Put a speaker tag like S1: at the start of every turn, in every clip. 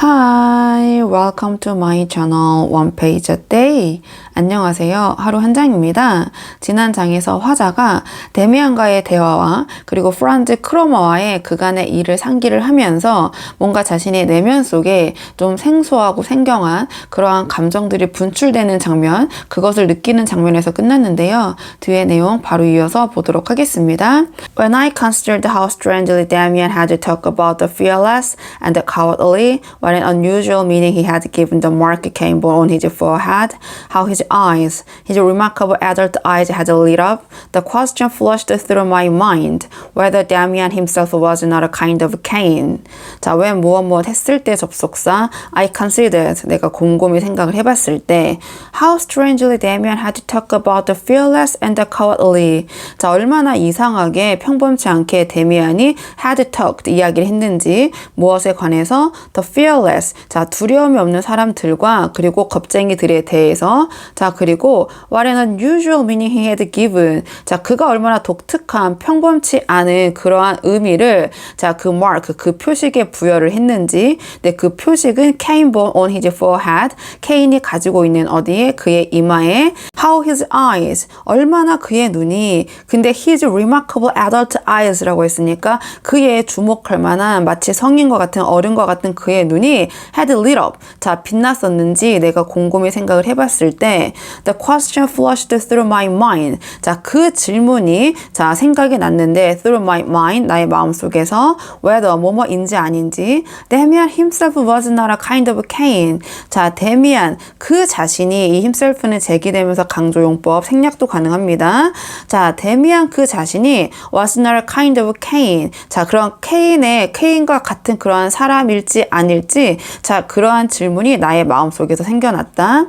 S1: Hi, welcome to my channel One Page a Day. 안녕하세요. 하루 한 장입니다. 지난 장에서 화자가 데미안과의 대화와 그리고 프란즈 크로머와의 그간의 일을 상기를 하면서 뭔가 자신의 내면 속에 좀 생소하고 생경한 그러한 감정들이 분출되는 장면, 그것을 느끼는 장면에서 끝났는데요. 뒤에 내용 바로 이어서 보도록 하겠습니다. When I considered how strangely Damian had to talk about the fearless and the cowardly, what an unusual meaning he had given the mark came on his forehead, how his eyes, his remarkable adult eyes had lit up, the question flashed through my mind, whether Damian himself was not a kind of Cain. 자, 왜 무엇 했을 때 접속사 I considered, 내가 곰곰이 생각을 해봤을 때 how strangely Damian had to talk about the fearless and the cowardly. 자, 얼마나 이상하게 평범치 않게 데미안이 had talked, 이야기를 했는지 무엇에 관해서 the fearless, 자, 두려움이 없는 사람들과 그리고 겁쟁이들에 대해서 자, 그리고 what an unusual meaning he had given. 자, 그가 얼마나 독특한 평범치 않은 그러한 의미를 자, 그 mark, 그 표식에 부여를 했는지. 네, 그 표식은 came on his forehead. 케인이 가지고 있는 어디에? 그의 이마에. How his eyes. 얼마나 그의 눈이. 근데 his remarkable adult eyes라고 했으니까 그의 주목할 만한 마치 성인과 같은 어른과 같은 그의 눈이 had lit up. 자, 빛났었는지 내가 곰곰이 생각을 해봤을 때 The question flashed through my mind. 자, 그 질문이 자, 생각이 났는데 through my mind, 나의 마음속에서 whether 뭐뭐인지 아닌지 데미안 himself was not a kind of Cain. 자, 데미안 그 자신이 이 himself는 제기되면서 강조용법 생략도 가능합니다. 자, 데미안 그 자신이 was not a kind of Cain. 자, 그런 케인과 같은 그러한 사람일지 아닐지 자, 그러한 질문이 나의 마음속에서 생겨났다.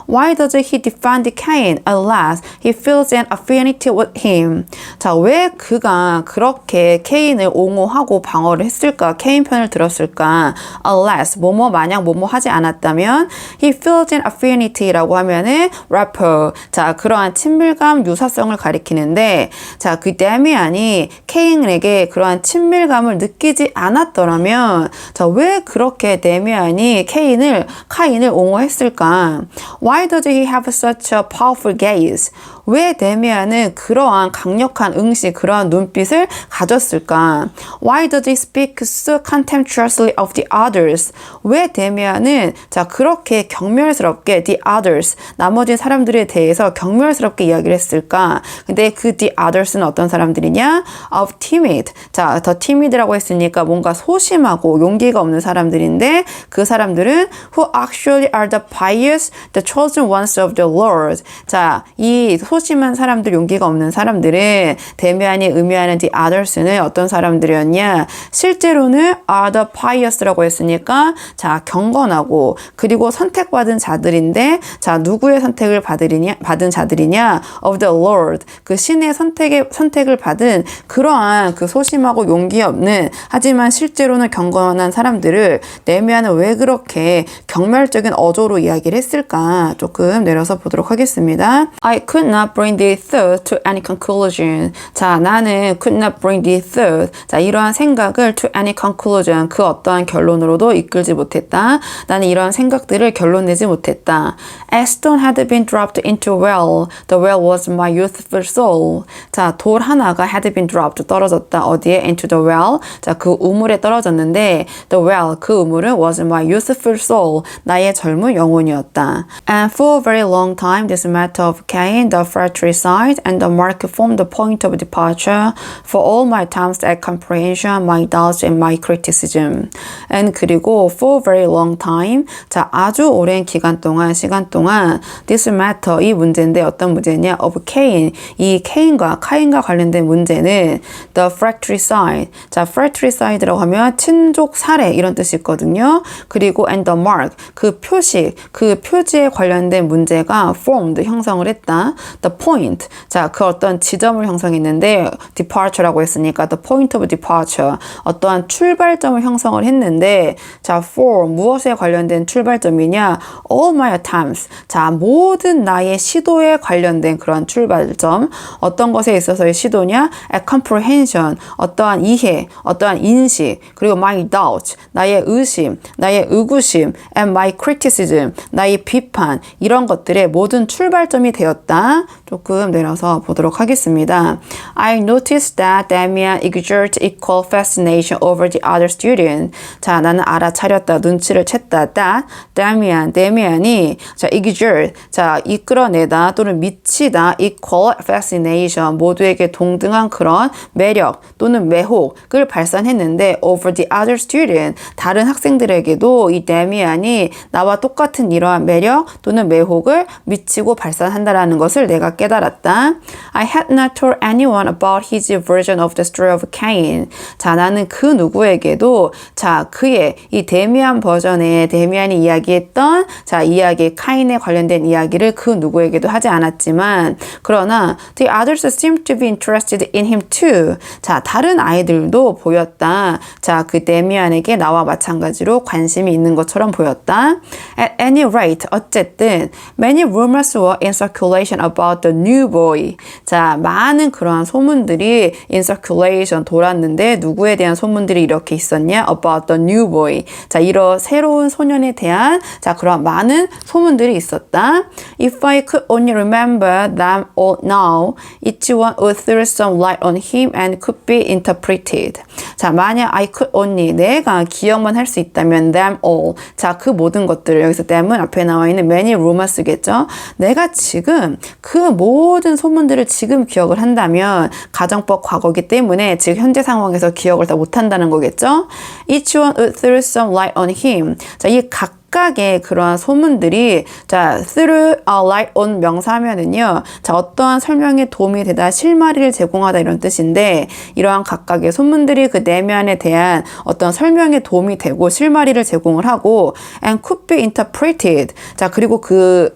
S1: Why does he defend Cain unless he feels an affinity with him? 자, 왜 그가 그렇게 케인을 옹호하고 방어를 했을까? 케인 편을 들었을까? Unless, 만약 하지 않았다면 he feels an affinity라고 하면은 rapport. 자, 그러한 친밀감, 유사성을 가리키는데 자, 그 데미안이 케인에게 그러한 친밀감을 느끼지 않았더라면 자, 왜 그렇게 데미안이 카인을 옹호했을까? Why does he have such a powerful gaze? 왜 데미안은 그러한 강력한 응시, 그러한 눈빛을 가졌을까? Why does he speak so contemptuously of the others? 왜 데미안은 자, 그렇게 경멸스럽게 the others, 나머지 사람들에 대해서 경멸스럽게 이야기를 했을까? 근데 그 the others는 어떤 사람들이냐? Of timid. 자, 더 timid라고 했으니까 뭔가 소심하고 용기가 없는 사람들인데 그 사람들은 who actually are the pious, the chosen ones of the Lord. 자, 이 소심한 사람들, 용기가 없는 사람들은 데미안이 의미하는 the others는 어떤 사람들이었냐? 실제로는 are the pious라고 했으니까 자, 경건하고 그리고 선택받은 자들인데 자, 누구의 선택을 받은 자들이냐? of the Lord. 그 신의 선택을 받은 그러한 그 소심하고 용기 없는 하지만 실제로는 경건한 사람들을 데미안은 왜 그렇게 경멸적인 어조로 이야기를 했을까? 조금 내려서 보도록 하겠습니다. I could not bring the thought to any conclusion. 자, 나는 could not bring the thought. 자, 이러한 생각을 to any conclusion. 그 어떠한 결론으로도 이끌지 못했다. 나는 이러한 생각들을 결론내지 못했다. A stone had been dropped into a well. The well was my youthful soul. 자, 돌 하나가 had been dropped. 떨어졌다. 어디에? Into the well. 자, 그 우물에 떨어졌는데 the well, 그 우물은 was my youthful soul. 나의 젊은 영혼이었다. And for a very long time, this matter of Cain, the fratricide, and the mark formed the point of departure for all my attempts at comprehension, my doubts, and my criticism. And 그리고 for a very long time, 자, 아주 오랜 시간 동안 this matter, 이 문제인데 어떤 문제냐? of Cain, 이 카인과 관련된 문제는 the fratricide. 자, fratricide라고 하면 친족 살해 이런 뜻이 있거든요. 그리고 and the mark, 그 표식, 그 표지에 관련된 문제가 formed, 형성을 했다. The the point. 자, 그 어떤 지점을 형성했는데 departure라고 했으니까 the point of departure. 어떠한 출발점을 형성을 했는데 자, for 무엇에 관련된 출발점이냐? all my attempts. 자, 모든 나의 시도에 관련된 그런 출발점. 어떤 것에 있어서의 시도냐? a comprehension. 어떠한 이해, 어떠한 인식, 그리고 my doubt. 나의 의심, 나의 의구심, and my criticism. 나의 비판. 이런 것들의 모든 출발점이 되었다. 조금 내려서 보도록 하겠습니다. I noticed that Damian exerts equal fascination over the other student. 자, 나는 알아차렸다, 눈치를 챘다. That Damian이 자, exert, 자, 이끌어내다 또는 미치다, equal fascination, 모두에게 동등한 그런 매력 또는 매혹을 발산했는데 over the other student, 다른 학생들에게도 이 Damian이 나와 똑같은 이러한 매력 또는 매혹을 미치고 발산한다라는 것을 내가 깨달았다. I had not told anyone about his version of the story of Cain. 자, 나는 그 누구에게도 자, 그의 이 데미안 버전의 데미안이 이야기했던 자, 이야기 카인에 관련된 이야기를 그 누구에게도 하지 않았지만 그러나 the others seemed to be interested in him too. 자, 다른 아이들도 보였다. 자, 그 데미안에게 나와 마찬가지로 관심이 있는 것처럼 보였다. At any rate, 어쨌든 many rumors were in circulation about the new boy. 자, 많은 그러한 소문들이 in circulation 돌았는데 누구에 대한 소문들이 이렇게 있었냐? About the new boy. 자, 이런 새로운 소년에 대한 자, 그런 많은 소문들이 있었다. If I could only remember them all now, each one would throw some light on him and could be interpreted. 자, 만약 I could only 내가 기억만 할 수 있다면 them all. 자, 그 모든 것들을 여기서 them은 앞에 나와 있는 many rumors겠죠. 내가 지금 그 모든 소문들을 지금 기억을 한다면 가정법 과거이기 때문에 지금 현재 상황에서 기억을 다 못한다는 거겠죠. Each one would throw some light on him. 자, 이 각각의 그러한 소문들이 자, through a light on 명사하면은요. 자, 어떠한 설명에 도움이 되다, 실마리를 제공하다 이런 뜻인데 이러한 각각의 소문들이 그 내면에 대한 어떤 설명에 도움이 되고 실마리를 제공을 하고 and could be interpreted. 자, 그리고 그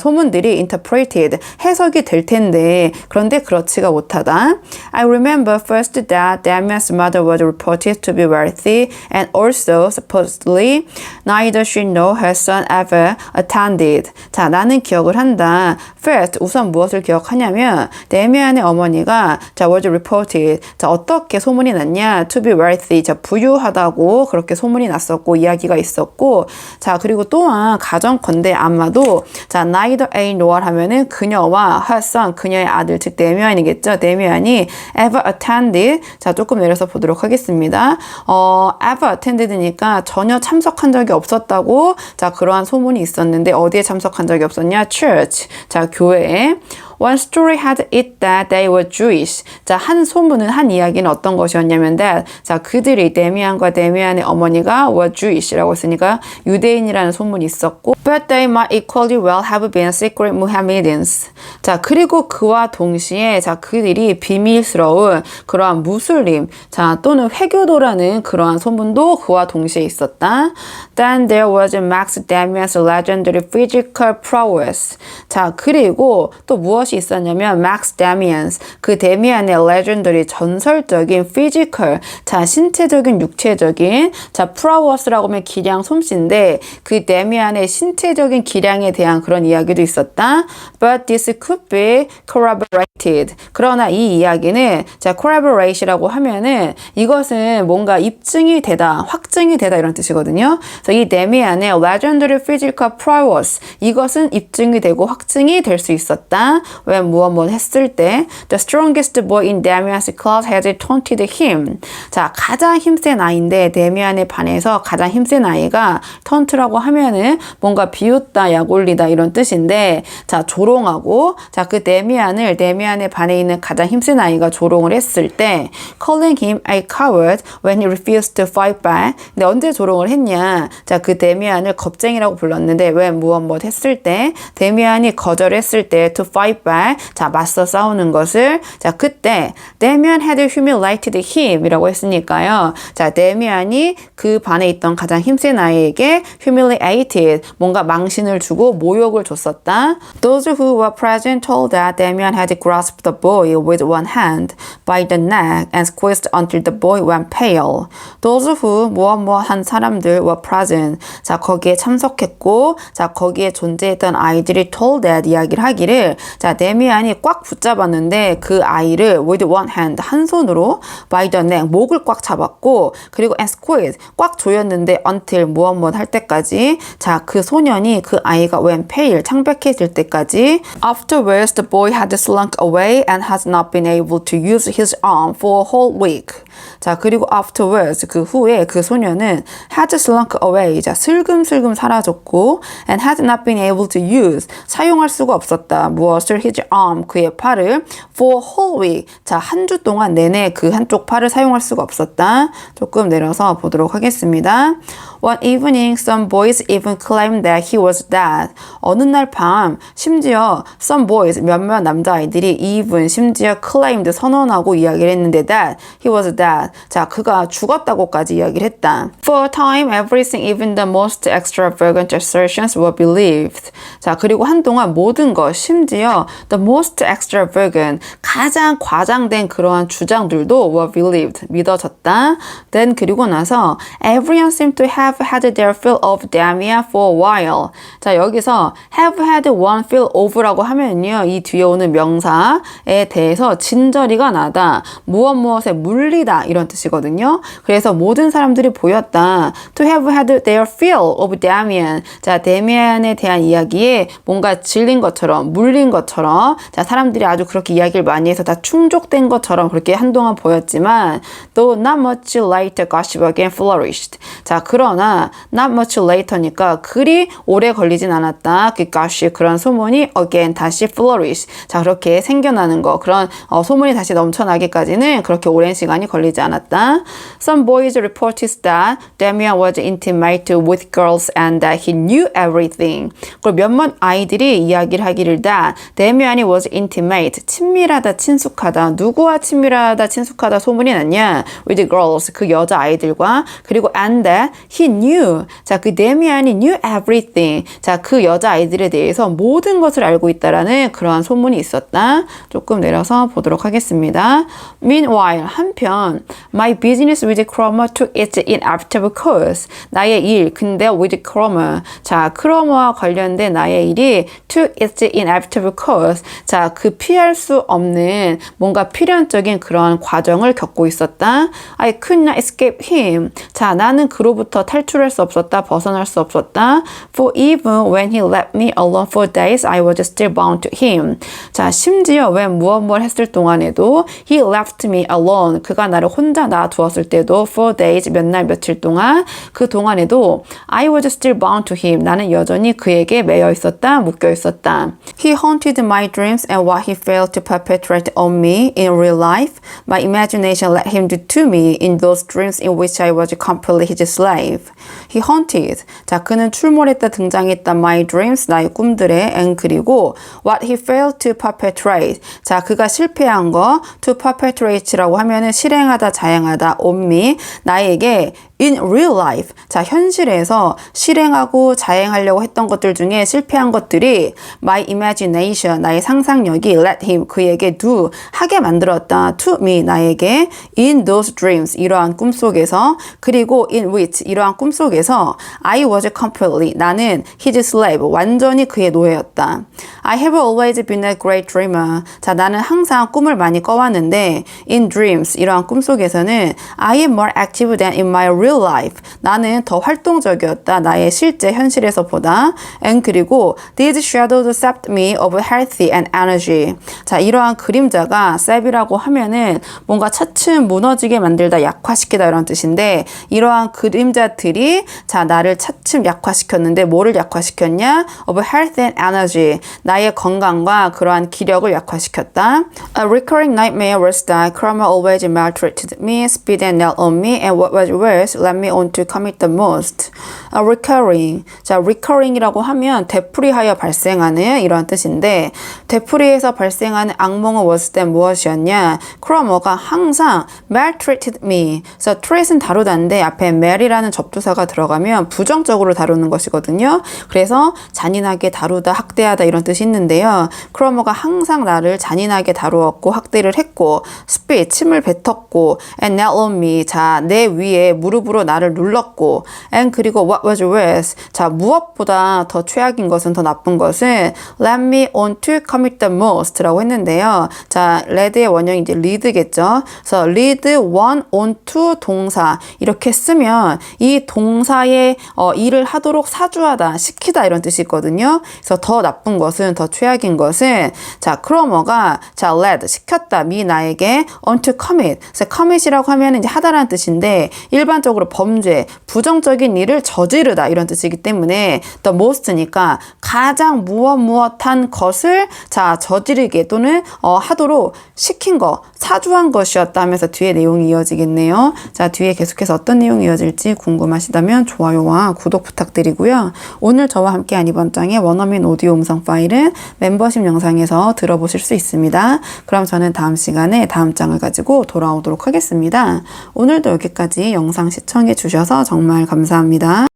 S1: 소문들이 interpreted 해석이 될 텐데 그런데 그렇지가 못하다. I remember first that Damian's mother was reported to be wealthy and also supposedly neither she nor her son ever attended. 자, 나는 기억을 한다. First, 우선 무엇을 기억하냐면 데미안의 어머니가 자, was reported. 자, 어떻게 소문이 났냐? To be wealthy. 자, 부유하다고 그렇게 소문이 났었고 이야기가 있었고 자, 그리고 또한 가정컨대 아마도 자, neither A nor 하면은 그녀와 her son, 그녀의 아들 즉 데미안이겠죠. 데미안이 ever attended. 자, 조금 내려서 보도록 하겠습니다. ever attended니까 전혀 참석한 적이 없었다고 자, 그러한 소문이 있었는데 어디에 참석한 적이 없었냐? Church. 자, 교회에. One story had it that they were Jewish. 자, 한 소문은, 한 이야기는 어떤 것이었냐면 that, 자, 그들이 데미안과 데미안의 어머니가 were Jewish라고 했으니까 유대인이라는 소문이 있었고 but they might equally well have been secret Mohammedans. 자, 그리고 그와 동시에 자, 그들이 비밀스러운 그러한 무슬림, 자, 또는 회교도라는 그러한 소문도 그와 동시에 있었다. Then there was Max Damian's legendary physical prowess. 자, 그리고 또 무엇이 있었냐면 Max Damian's 그 데미안의 legendary 전설적인 physical 자, 신체적인 육체적인 자, prowess라고 하면 기량 솜씨인데 그 데미안의 신체적인 기량에 대한 그런 이야기도 있었다. But this could be corroborated. 그러나 이 이야기는 자, corroborate이라고 하면은 이것은 뭔가 입증이 되다, 확증이 되다 이런 뜻이거든요. 그래서 이 데미안의 legendary physical prowess 이것은 입증이 되고 확증이 될 수 있었다. 왜 무엇 했을 때 The strongest boy in Damian's class had taunted him. 자, 가장 힘센 아이인데 데미안에 반해서 가장 힘센 아이가 taunt라고 하면은 뭔가 비웃다, 약올리다 이런 뜻인데 자, 조롱하고 자, 그 데미안에 반해 있는 가장 힘센 아이가 조롱을 했을 때 calling him a coward when he refused to fight back. 근데 언제 조롱을 했냐? 자, 그 데미안을 겁쟁이라고 불렀는데 왜 무엇 했을 때 데미안이 거절했을 때 to fight 이빨 자 맞서 싸우는 것을 자 그때 데미안 had humiliated him이라고 했으니까요. 자 데미안이 그 반에 있던 가장 힘센 아이에게 humiliated 뭔가 망신을 주고 모욕을 줬었다. Those who were present told that Damian had grasped the boy with one hand by the neck and squeezed until the boy went pale. Those who 무엇한 사람들 were present. 자 거기에 참석했고 자 거기에 존재했던 아이들이 told that 이야기를 하기를 자 데미안이 꽉 붙잡았는데 그 아이를 with one hand 한 손으로 by the neck 목을 꽉 잡았고 그리고 and squeeze 꽉 조였는데 until 무엇 할 때까지 자 그 소년이 그 아이가 went pale 창백해질 때까지 afterwards the boy had slunk away and has not been able to use his arm for a whole week. 자 그리고 afterwards 그 후에 그 소년은 had slunk away 자 슬금슬금 사라졌고 and had not been able to use 사용할 수가 없었다. 무엇을 his arm 그의 팔을 for a whole week 자 한 주 동안 내내 그 한쪽 팔을 사용할 수가 없었다. 조금 내려서 보도록 하겠습니다. One evening some boys even claimed that he was dead. 어느 날 밤 심지어 some boys 몇몇 남자아이들이 even 심지어 claimed 선언하고 이야기를 했는데 that he was dead. 자 그가 죽었다고까지 이야기를 했다. For a time everything even the most extravagant assertions were believed. 자 그리고 한동안 모든 것 심지어 the most extravagant 가장 과장된 그러한 주장들도 were believed 믿어졌다. Then 그리고 나서 everyone seemed to have had their fill of Damian for a while. 자 여기서 have had one fill of라고 하면요 이 뒤에 오는 명사에 대해서 진저리가 나다 무엇에 물리다 이런 뜻이거든요. 그래서 모든 사람들이 보였다. To have had their fill of Damian. 자 데미안에 대한 이야기에 뭔가 질린 것처럼 물린 것처럼 자 사람들이 아주 그렇게 이야기를 많이 해서 다 충족된 것처럼 그렇게 한동안 보였지만 though not much later gossip again flourished. 자 그러나 not much later니까 그리 오래 걸리진 않았다. 그 gossip 그런 소문이 again 다시 flourish. 자 그렇게 생겨나는 거 그런 소문이 다시 넘쳐나기까지는 그렇게 오랜 시간이 걸리지 않았다. Some boys reported that Damian was intimate with girls and that he knew everything. 그리고 몇몇 아이들이 이야기를 하기를 that 데미안이 was intimate 친밀하다 친숙하다 누구와 친밀하다 친숙하다 소문이 났냐 with girls 그 여자 아이들과 그리고 and that he knew 자 그 데미안이 knew everything 자 그 여자 아이들에 대해서 모든 것을 알고 있다라는 그러한 소문이 있었다. 조금 내려서 보도록 하겠습니다. Meanwhile 한편 my business with Cromer took its inevitable course 나의 일 근데 with Cromer 자 크로머와 관련된 나의 일이 took its inevitable course 자 그 피할 수 없는 뭔가 필연적인 그런 과정을 겪고 있었다. I could not escape him 자 나는 그로부터 탈출할 수 없었다 벗어날 수 없었다. For even when he left me alone for days I was still bound to him 자 심지어 왜 무엇 했을 동안에도 he left me alone 그가 나를 혼자 놔두었을 때도 for days 몇 날 며칠 동안 그 동안에도 I was still bound to him 나는 여전히 그에게 매여 있었다 묶여 있었다. He haunted my dreams and what he failed to perpetrate on me in real life my imagination let him do to me in those dreams in which I was completely his slave. He haunted 자 그는 출몰했다 등장했다 my dreams 나의 꿈들에 and 그리고 what he failed to perpetrate 자 그가 실패한 거 to perpetrate라고 하면은 실행하다 자행하다 on me 나에게 in real life 자 현실에서 실행하고 자행하려고 했던 것들 중에 실패한 것들이 my imagination 나의 상상력이 let him 그에게 do 하게 만들었다 to me 나에게 in those dreams 이러한 꿈속에서 그리고 in which 이러한 꿈속에서 I was completely 나는 his slave 완전히 그의 노예였다. I have always been a great dreamer 자 나는 항상 꿈을 많이 꿔왔는데 in dreams 이러한 꿈속에서는 I am more active than in my real life 나는 더 활동적이었다 나의 실제 현실에서보다 and 그리고 these shadows sapped me of healthy and energy 자 이러한 그림자가 sap이라고 하면은 뭔가 차츰 무너지게 만들다 약화시키다 이런 뜻인데 이러한 그림자들이 자 나를 차츰 약화시켰는데 뭐를 약화시켰냐 of health and energy 나의 건강과 그러한 기력을 약화시켰다. A recurring nightmare was that Cromer always maltreated me, spit and knelt on me, and what was worse, led me on to commit the most. A recurring 자, recurring이라고 하면 되풀이하여 발생하는 이런 뜻인데 되풀이해서 발생하는 악몽은 was then 무엇이었냐? 크로머가 항상 maltreated me. 그래서 treat은 다루다인데 앞에 mal이라는 접두사가 들어가면 부정적으로 다루는 것이거든요. 그래서 잔인하게 다루다, 학대하다 이런 뜻이 있는데요. 크로머가 항상 나를 잔인하게 다루었고 학대를 했고 spit, 침을 뱉었고 and knelt on me. 자, 내 위에 무릎으로 나를 눌렀고 and 그리고 what was worse. 자, 무엇보다 더 최악인 것은 더 나쁜 것은 led me on to commit the most라고 했는데요. 자, led의 원형이 이제 lead겠죠. 그래서 lead one on to 동사 이렇게 쓰면 이 동사의 일을 하도록 사주하다, 시키다 이런 뜻이 있거든요. 그래서 더 나쁜 것은, 더 최악인 것은 자, 크로머가 자, led 시켰다, 미 나에게 on to commit. 그래서 commit이라고 하면 이제 하다라는 뜻인데 일반적으로 범죄, 부정적인 일을 저지르다 이런 뜻이기 때문에 the most니까 가장 무엇한 것을 자, 저지르게 또는 하도록 시킨 거, 사주한 것이었다 하면서 뒤에 내용이 이어지겠네요. 자, 뒤에 계속해서 어떤 내용이 이어질지 궁금하시다면 좋아요와 구독 부탁드리고요. 오늘 저와 함께한 이번 장의 원어민 오디오 음성 파일은 멤버십 영상에서 들어보실 수 있습니다. 그럼 저는 다음 시간에 다음 장을 가지고 돌아오도록 하겠습니다. 오늘도 여기까지 영상 시청해 주셔서 정말 감사합니다.